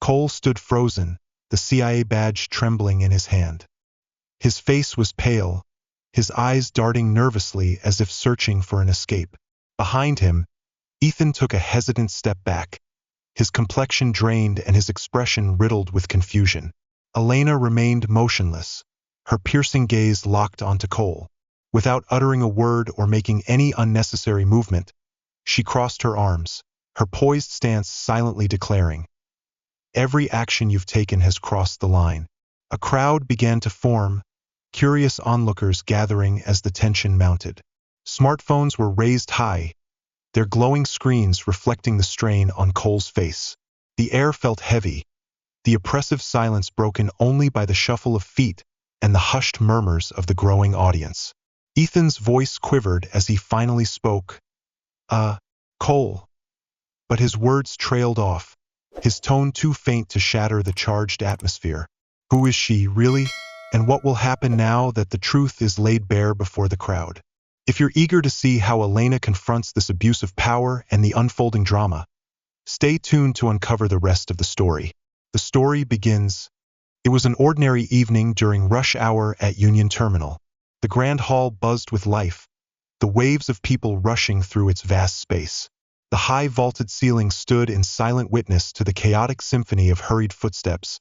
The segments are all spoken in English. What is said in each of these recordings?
Cole stood frozen, the CIA badge trembling in his hand. His face was pale, his eyes darting nervously as if searching for an escape. Behind him, Ethan took a hesitant step back, his complexion drained and his expression riddled with confusion. Elena remained motionless, her piercing gaze locked onto Cole. Without uttering a word or making any unnecessary movement, she crossed her arms, her poised stance silently declaring, "Every action you've taken has crossed the line." A crowd began to form, curious onlookers gathering as the tension mounted. Smartphones were raised high, their glowing screens reflecting the strain on Cole's face. The air felt heavy, the oppressive silence broken only by the shuffle of feet and the hushed murmurs of the growing audience. Ethan's voice quivered as he finally spoke. Cole." But his words trailed off, his tone too faint to shatter the charged atmosphere. Who is she, really? And what will happen now that the truth is laid bare before the crowd? If you're eager to see how Elena confronts this abuse of power and the unfolding drama, stay tuned to uncover the rest of the story. The story begins. It was an ordinary evening during rush hour at Union Terminal. The Grand Hall buzzed with life, the waves of people rushing through its vast space. The high vaulted ceiling stood in silent witness to the chaotic symphony of hurried footsteps,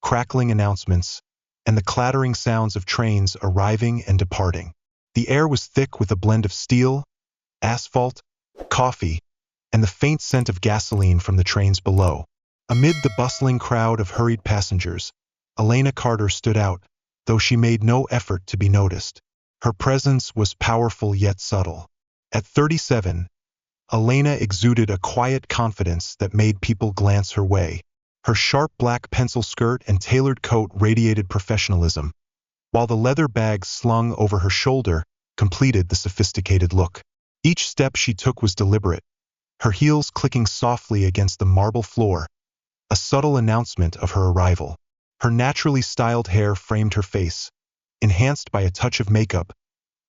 crackling announcements, and the clattering sounds of trains arriving and departing. The air was thick with a blend of steel, asphalt, coffee, and the faint scent of gasoline from the trains below. Amid the bustling crowd of hurried passengers, Elena Carter stood out, though she made no effort to be noticed. Her presence was powerful yet subtle. At 37, Elena exuded a quiet confidence that made people glance her way. Her sharp black pencil skirt and tailored coat radiated professionalism, while the leather bag slung over her shoulder completed the sophisticated look. Each step she took was deliberate, her heels clicking softly against the marble floor, a subtle announcement of her arrival. Her naturally styled hair framed her face, enhanced by a touch of makeup,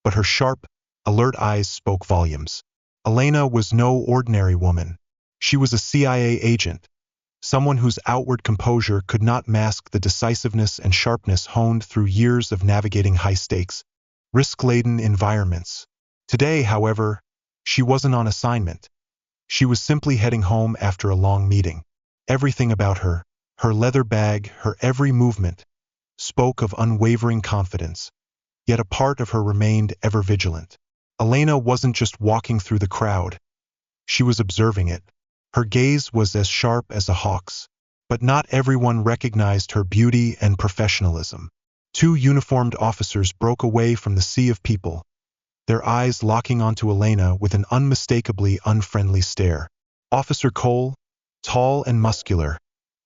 but her sharp, alert eyes spoke volumes. Elena was no ordinary woman. She was a CIA agent, someone whose outward composure could not mask the decisiveness and sharpness honed through years of navigating high-stakes, risk-laden environments. Today, however, she wasn't on assignment. She was simply heading home after a long meeting. Everything about her, her leather bag, her every movement, spoke of unwavering confidence, yet a part of her remained ever vigilant. Elena wasn't just walking through the crowd. She was observing it. Her gaze was as sharp as a hawk's, but not everyone recognized her beauty and professionalism. Two uniformed officers broke away from the sea of people, their eyes locking onto Elena with an unmistakably unfriendly stare. Officer Cole, tall and muscular,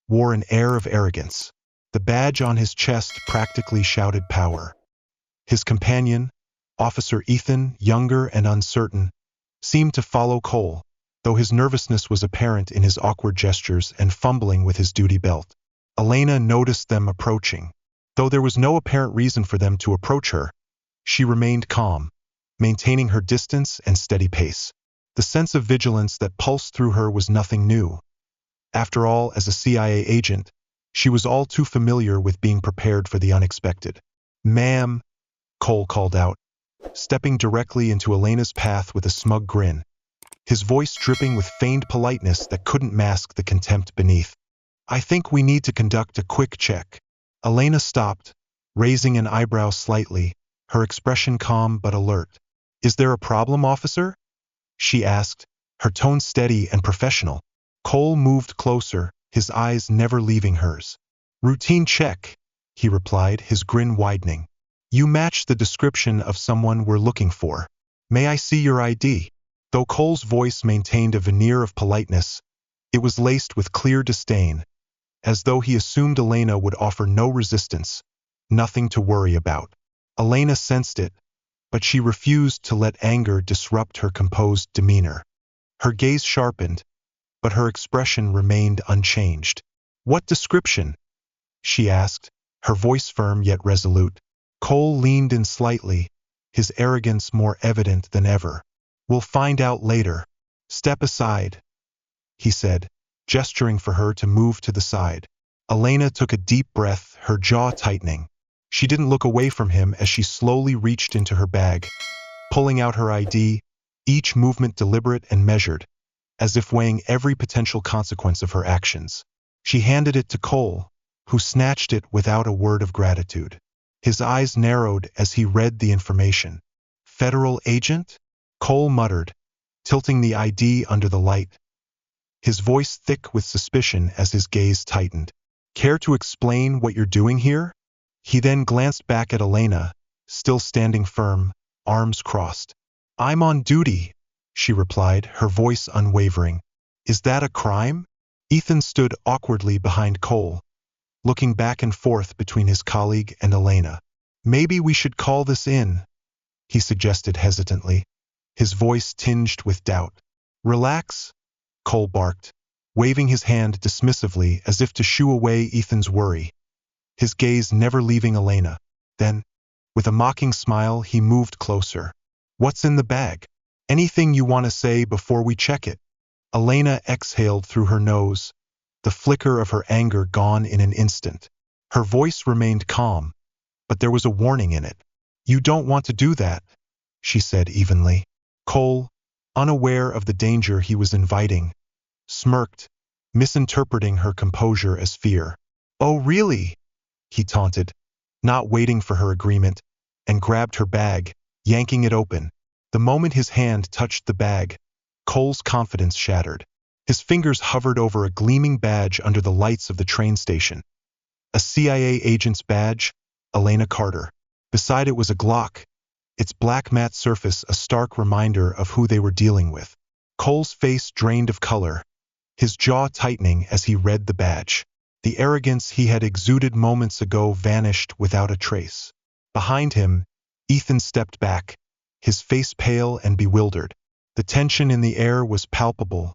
wore an air of arrogance. The badge on his chest practically shouted power. His companion, Officer Ethan, younger and uncertain, seemed to follow Cole, though his nervousness was apparent in his awkward gestures and fumbling with his duty belt. Elena noticed them approaching. Though there was no apparent reason for them to approach her, she remained calm, maintaining her distance and steady pace. The sense of vigilance that pulsed through her was nothing new. After all, as a CIA agent, she was all too familiar with being prepared for the unexpected. "Ma'am," Cole called out, stepping directly into Elena's path with a smug grin, his voice dripping with feigned politeness that couldn't mask the contempt beneath. "I think we need to conduct a quick check." Elena stopped, raising an eyebrow slightly, her expression calm but alert. "Is there a problem, officer?" she asked, her tone steady and professional. Cole moved closer, his eyes never leaving hers. "Routine check," he replied, his grin widening. "You match the description of someone we're looking for. May I see your ID?" Though Cole's voice maintained a veneer of politeness, it was laced with clear disdain, as though he assumed Elena would offer no resistance, nothing to worry about. Elena sensed it, but she refused to let anger disrupt her composed demeanor. Her gaze sharpened, but her expression remained unchanged. "What description?" she asked, her voice firm yet resolute. Cole leaned in slightly, his arrogance more evident than ever. "We'll find out later. Step aside," he said, gesturing for her to move to the side. Elena took a deep breath, her jaw tightening. She didn't look away from him as she slowly reached into her bag, pulling out her ID, each movement deliberate and measured, as if weighing every potential consequence of her actions. She handed it to Cole, who snatched it without a word of gratitude. His eyes narrowed as he read the information. "Federal agent?" Cole muttered, tilting the ID under the light, his voice thick with suspicion as his gaze tightened. "Care to explain what you're doing here?" He then glanced back at Elena, still standing firm, arms crossed. "I'm on duty," she replied, her voice unwavering. "Is that a crime?" Ethan stood awkwardly behind Cole, looking back and forth between his colleague and Elena. "Maybe we should call this in," he suggested hesitantly, his voice tinged with doubt. "Relax," Cole barked, waving his hand dismissively as if to shoo away Ethan's worry, his gaze never leaving Elena. Then, with a mocking smile, he moved closer. "What's in the bag? Anything you want to say before we check it?" Elena exhaled through her nose, the flicker of her anger gone in an instant. Her voice remained calm, but there was a warning in it. "You don't want to do that," she said evenly. Cole, unaware of the danger he was inviting, smirked, misinterpreting her composure as fear. "Oh, really?" he taunted, not waiting for her agreement, and grabbed her bag, yanking it open. The moment his hand touched the bag, Cole's confidence shattered. His fingers hovered over a gleaming badge under the lights of the train station. A CIA agent's badge, Elena Carter. Beside it was a Glock, its black matte surface a stark reminder of who they were dealing with. Cole's face drained of color, his jaw tightening as he read the badge. The arrogance he had exuded moments ago vanished without a trace. Behind him, Ethan stepped back, his face pale and bewildered. The tension in the air was palpable,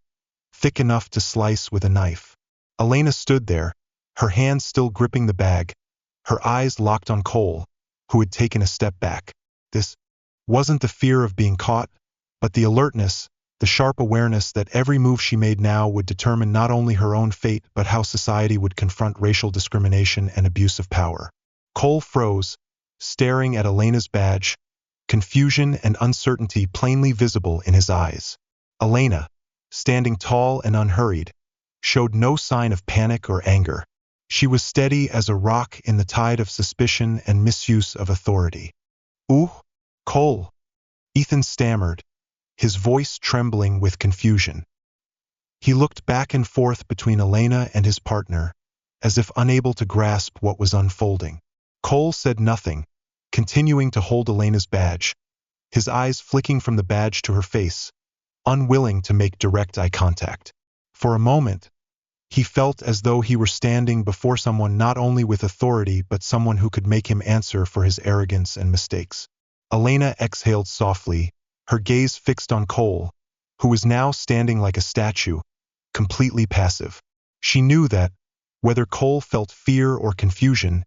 thick enough to slice with a knife. Elena stood there, her hands still gripping the bag, her eyes locked on Cole, who had taken a step back. This wasn't the fear of being caught, but the alertness, the sharp awareness that every move she made now would determine not only her own fate but how society would confront racial discrimination and abuse of power. Cole froze, staring at Elena's badge, confusion and uncertainty plainly visible in his eyes. Elena, standing tall and unhurried, showed no sign of panic or anger. She was steady as a rock in the tide of suspicion and misuse of authority. "Ooh, Cole," Ethan stammered, his voice trembling with confusion. He looked back and forth between Elena and his partner, as if unable to grasp what was unfolding. Cole said nothing, continuing to hold Elena's badge, his eyes flicking from the badge to her face, unwilling to make direct eye contact. For a moment, he felt as though he were standing before someone not only with authority but someone who could make him answer for his arrogance and mistakes. Elena exhaled softly, her gaze fixed on Cole, who was now standing like a statue, completely passive. She knew that, whether Cole felt fear or confusion,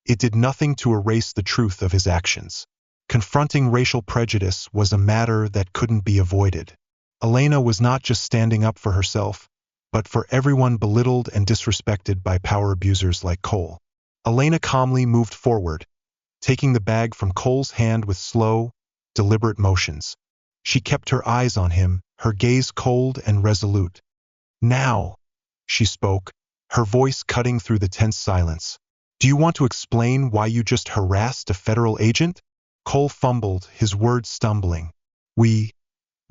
it did nothing to erase the truth of his actions. Confronting racial prejudice was a matter that couldn't be avoided. Elena was not just standing up for herself, but for everyone belittled and disrespected by power abusers like Cole. Elena calmly moved forward, taking the bag from Cole's hand with slow, deliberate motions. She kept her eyes on him, her gaze cold and resolute. "Now," she spoke, her voice cutting through the tense silence. "Do you want to explain why you just harassed a federal agent?" Cole fumbled, his words stumbling. We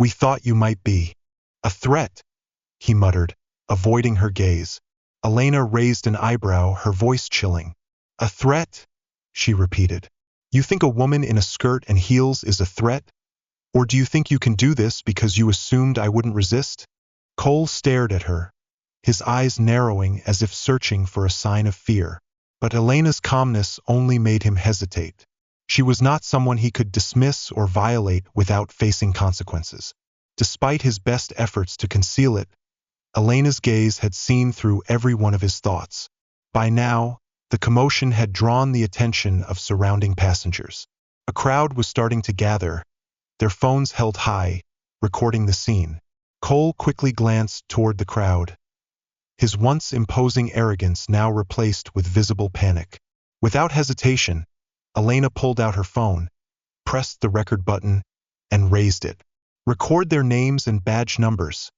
thought you might be a threat," he muttered, avoiding her gaze. Elena raised an eyebrow, her voice chilling. "A threat?" she repeated. "You think a woman in a skirt and heels is a threat? Or do you think you can do this because you assumed I wouldn't resist?" Cole stared at her, his eyes narrowing as if searching for a sign of fear. But Elena's calmness only made him hesitate. She was not someone he could dismiss or violate without facing consequences. Despite his best efforts to conceal it, Elena's gaze had seen through every one of his thoughts. By now, the commotion had drawn the attention of surrounding passengers. A crowd was starting to gather, their phones held high, recording the scene. Cole quickly glanced toward the crowd, his once imposing arrogance now replaced with visible panic. Without hesitation, Elena pulled out her phone, pressed the record button, and raised it. "Record their names and badge numbers,"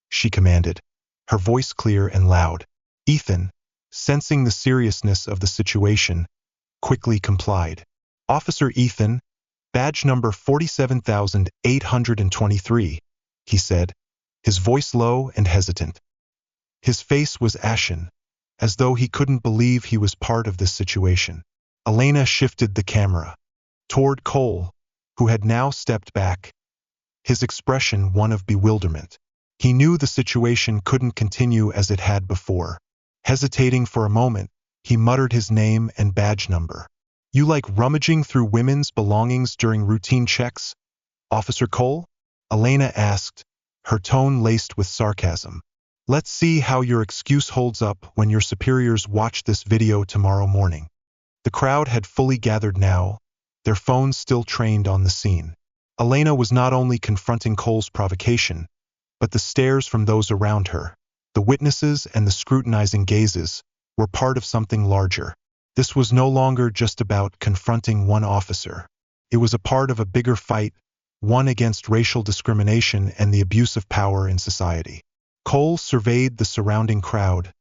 she commanded, her voice clear and loud. Ethan, sensing the seriousness of the situation, quickly complied. "Officer Ethan, badge number 47,823, he said, his voice low and hesitant. His face was ashen, as though he couldn't believe he was part of this situation. Elena shifted the camera toward Cole, who had now stepped back, his expression one of bewilderment. He knew the situation couldn't continue as it had before. Hesitating for a moment, he muttered his name and badge number. "You like rummaging through women's belongings during routine checks, Officer Cole?" Elena asked, her tone laced with sarcasm. "Let's see how your excuse holds up when your superiors watch this video tomorrow morning." The crowd had fully gathered now, their phones still trained on the scene. Elena was not only confronting Cole's provocation, but the stares from those around her, the witnesses and the scrutinizing gazes, were part of something larger. This was no longer just about confronting one officer. It was a part of a bigger fight, one against racial discrimination and the abuse of power in society. Cole surveyed the surrounding crowd,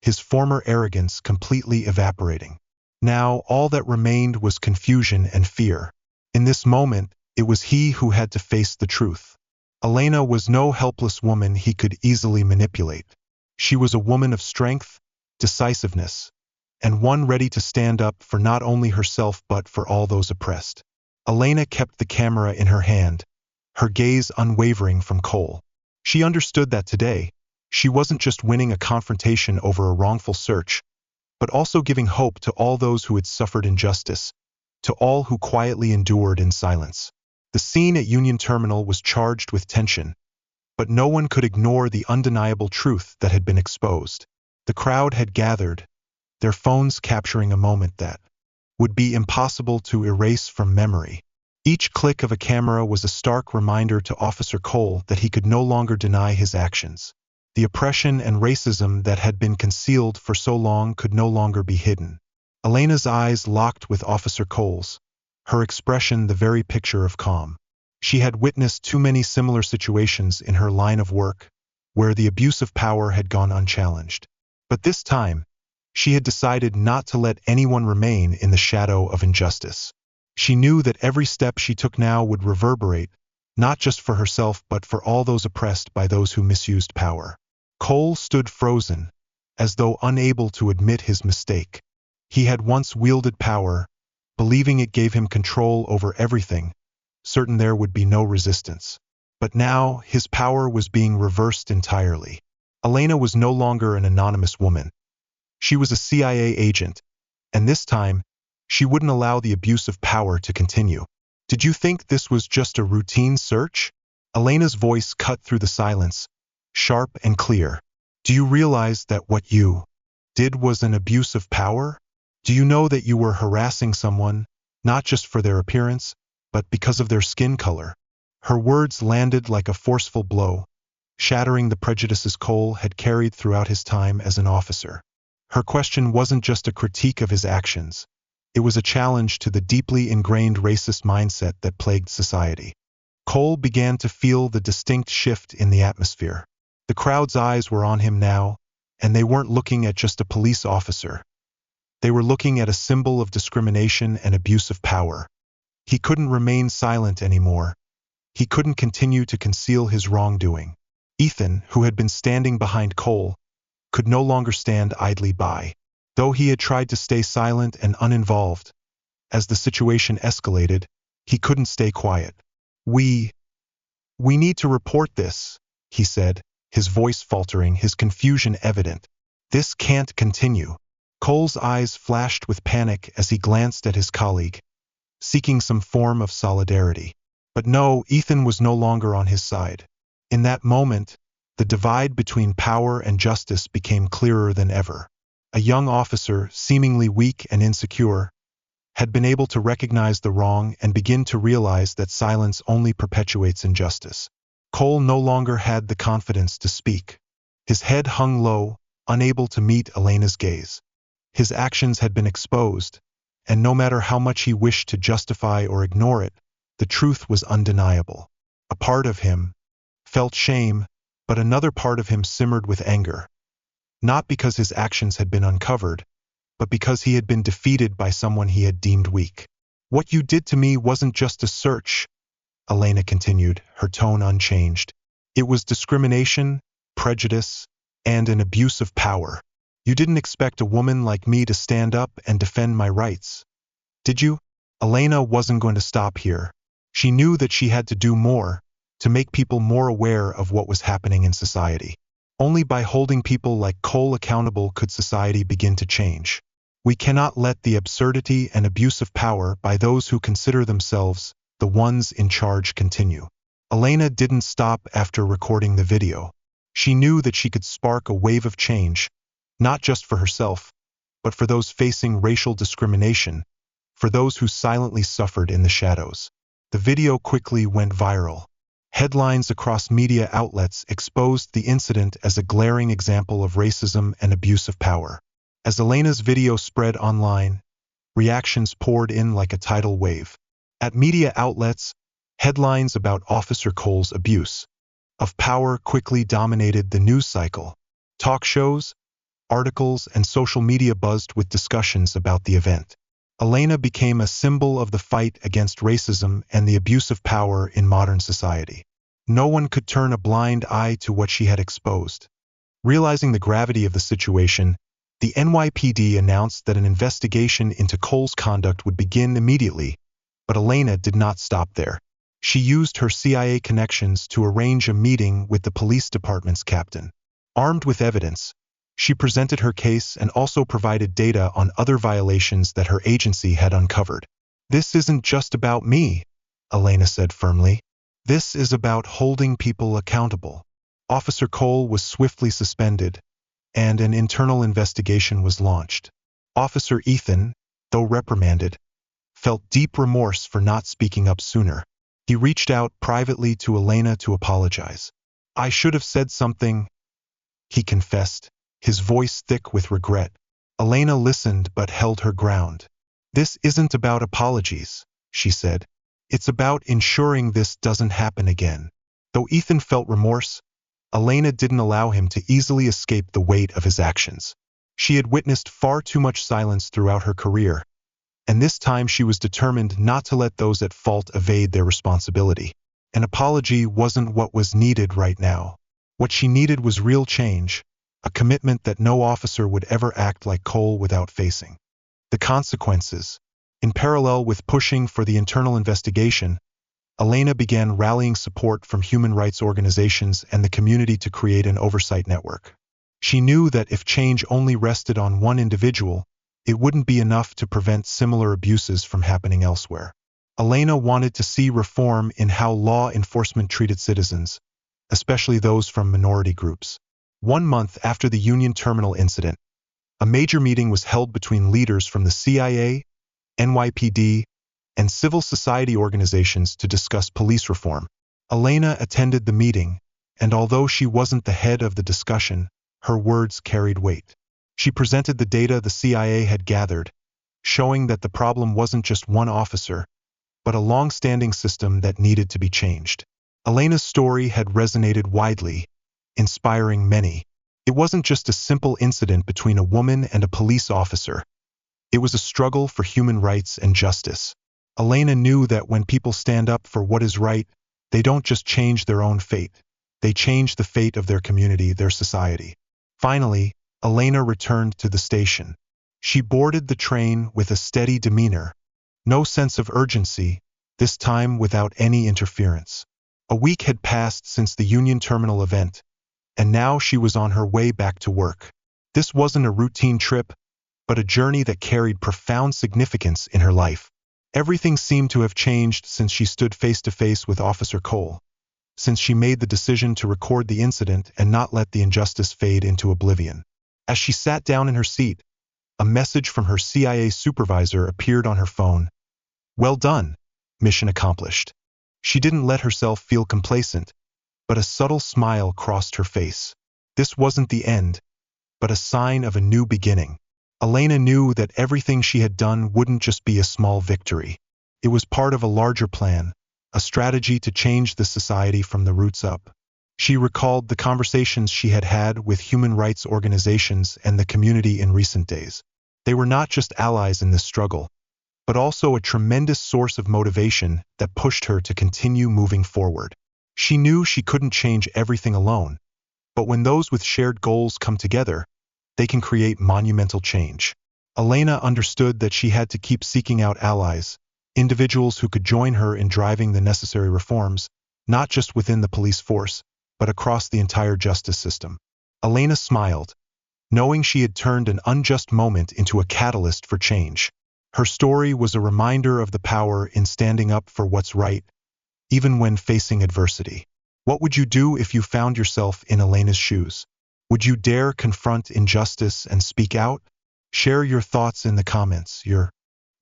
his former arrogance completely evaporating. Now all that remained was confusion and fear. In this moment, it was he who had to face the truth. Elena was no helpless woman he could easily manipulate. She was a woman of strength, decisiveness, and one ready to stand up for not only herself but for all those oppressed. Elena kept the camera in her hand, her gaze unwavering from Cole. She understood that today, she wasn't just winning a confrontation over a wrongful search, but also giving hope to all those who had suffered injustice, to all who quietly endured in silence. The scene at Union Terminal was charged with tension, but no one could ignore the undeniable truth that had been exposed. The crowd had gathered, their phones capturing a moment that would be impossible to erase from memory. Each click of a camera was a stark reminder to Officer Cole that he could no longer deny his actions. The oppression and racism that had been concealed for so long could no longer be hidden. Elena's eyes locked with Officer Cole's, her expression the very picture of calm. She had witnessed too many similar situations in her line of work, where the abuse of power had gone unchallenged. But this time, she had decided not to let anyone remain in the shadow of injustice. She knew that every step she took now would reverberate, not just for herself but for all those oppressed by those who misused power. Cole stood frozen, as though unable to admit his mistake. He had once wielded power, believing it gave him control over everything, certain there would be no resistance. But now, his power was being reversed entirely. Elena was no longer an anonymous woman. She was a CIA agent, and this time, she wouldn't allow the abuse of power to continue. "Did you think this was just a routine search?" Elena's voice cut through the silence, sharp and clear. "Do you realize that what you did was an abuse of power? Do you know that you were harassing someone, not just for their appearance, but because of their skin color?" Her words landed like a forceful blow, shattering the prejudices Cole had carried throughout his time as an officer. Her question wasn't just a critique of his actions. It was a challenge to the deeply ingrained racist mindset that plagued society. Cole began to feel the distinct shift in the atmosphere. The crowd's eyes were on him now, and they weren't looking at just a police officer. They were looking at a symbol of discrimination and abuse of power. He couldn't remain silent anymore. He couldn't continue to conceal his wrongdoing. Ethan, who had been standing behind Cole, could no longer stand idly by. Though he had tried to stay silent and uninvolved, as the situation escalated, he couldn't stay quiet. We need to report this," he said, his voice faltering, his confusion evident. "This can't continue." Cole's eyes flashed with panic as he glanced at his colleague, seeking some form of solidarity. But no, Ethan was no longer on his side. In that moment, the divide between power and justice became clearer than ever. A young officer, seemingly weak and insecure, had been able to recognize the wrong and begin to realize that silence only perpetuates injustice. Cole no longer had the confidence to speak. His head hung low, unable to meet Elena's gaze. His actions had been exposed, and no matter how much he wished to justify or ignore it, the truth was undeniable. A part of him felt shame, but another part of him simmered with anger. Not because his actions had been uncovered, but because he had been defeated by someone he had deemed weak. "What you did to me wasn't just a search," Elena continued, her tone unchanged. "It was discrimination, prejudice, and an abuse of power. You didn't expect a woman like me to stand up and defend my rights, did you?" Elena wasn't going to stop here. She knew that she had to do more, to make people more aware of what was happening in society. Only by holding people like Cole accountable could society begin to change. "We cannot let the absurdity and abuse of power by those who consider themselves the ones in charge continue." Elena didn't stop after recording the video. She knew that she could spark a wave of change, not just for herself, but for those facing racial discrimination, for those who silently suffered in the shadows. The video quickly went viral. Headlines across media outlets exposed the incident as a glaring example of racism and abuse of power. As Elena's video spread online, reactions poured in like a tidal wave. At media outlets, headlines about Officer Cole's abuse of power quickly dominated the news cycle. Talk shows, articles, and social media buzzed with discussions about the event. Elena became a symbol of the fight against racism and the abuse of power in modern society. No one could turn a blind eye to what she had exposed. Realizing the gravity of the situation, the NYPD announced that an investigation into Cole's conduct would begin immediately, but Elena did not stop there. She used her CIA connections to arrange a meeting with the police department's captain. Armed with evidence, she presented her case and also provided data on other violations that her agency had uncovered. "This isn't just about me," Elena said firmly. "This is about holding people accountable." Officer Cole was swiftly suspended, and an internal investigation was launched. Officer Ethan, though reprimanded, felt deep remorse for not speaking up sooner. He reached out privately to Elena to apologize. "I should have said something," he confessed, his voice thick with regret. Elena listened but held her ground. "This isn't about apologies," she said. "It's about ensuring this doesn't happen again." Though Ethan felt remorse, Elena didn't allow him to easily escape the weight of his actions. She had witnessed far too much silence throughout her career, and this time she was determined not to let those at fault evade their responsibility. An apology wasn't what was needed right now. What she needed was real change, a commitment that no officer would ever act like Cole without facing the consequences. In parallel with pushing for the internal investigation, Elena began rallying support from human rights organizations and the community to create an oversight network. She knew that if change only rested on one individual, it wouldn't be enough to prevent similar abuses from happening elsewhere. Elena wanted to see reform in how law enforcement treated citizens, especially those from minority groups. 1 month after the Union Terminal incident, a major meeting was held between leaders from the CIA, NYPD, and civil society organizations to discuss police reform. Elena attended the meeting, and although she wasn't the head of the discussion, her words carried weight. She presented the data the CIA had gathered, showing that the problem wasn't just one officer, but a long-standing system that needed to be changed. Elena's story had resonated widely, inspiring many. It wasn't just a simple incident between a woman and a police officer. It was a struggle for human rights and justice. Elena knew that when people stand up for what is right, they don't just change their own fate. They change the fate of their community, their society. Finally, Elena returned to the station. She boarded the train with a steady demeanor, no sense of urgency, this time without any interference. A week had passed since the Union Terminal event, and now she was on her way back to work. This wasn't a routine trip, but a journey that carried profound significance in her life. Everything seemed to have changed since she stood face to face with Officer Cole, since she made the decision to record the incident and not let the injustice fade into oblivion. As she sat down in her seat, a message from her CIA supervisor appeared on her phone. "Well done, mission accomplished." She didn't let herself feel complacent, but a subtle smile crossed her face. This wasn't the end, but a sign of a new beginning. Elena knew that everything she had done wouldn't just be a small victory. It was part of a larger plan, a strategy to change the society from the roots up. She recalled the conversations she had had with human rights organizations and the community in recent days. They were not just allies in this struggle, but also a tremendous source of motivation that pushed her to continue moving forward. She knew she couldn't change everything alone, but when those with shared goals come together, they can create monumental change. Elena understood that she had to keep seeking out allies, individuals who could join her in driving the necessary reforms, not just within the police force, but across the entire justice system. Elena smiled, knowing she had turned an unjust moment into a catalyst for change. Her story was a reminder of the power in standing up for what's right, even when facing adversity. What would you do if you found yourself in Elena's shoes? Would you dare confront injustice and speak out? Share your thoughts in the comments. Your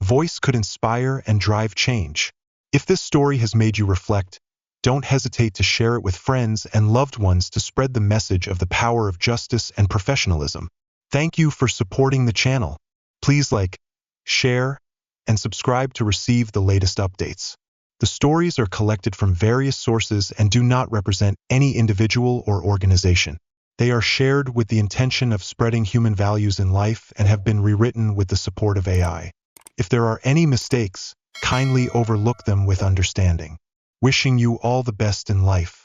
voice could inspire and drive change. If this story has made you reflect, don't hesitate to share it with friends and loved ones to spread the message of the power of justice and professionalism. Thank you for supporting the channel. Please like, share, and subscribe to receive the latest updates. The stories are collected from various sources and do not represent any individual or organization. They are shared with the intention of spreading human values in life and have been rewritten with the support of AI. If there are any mistakes, kindly overlook them with understanding. Wishing you all the best in life.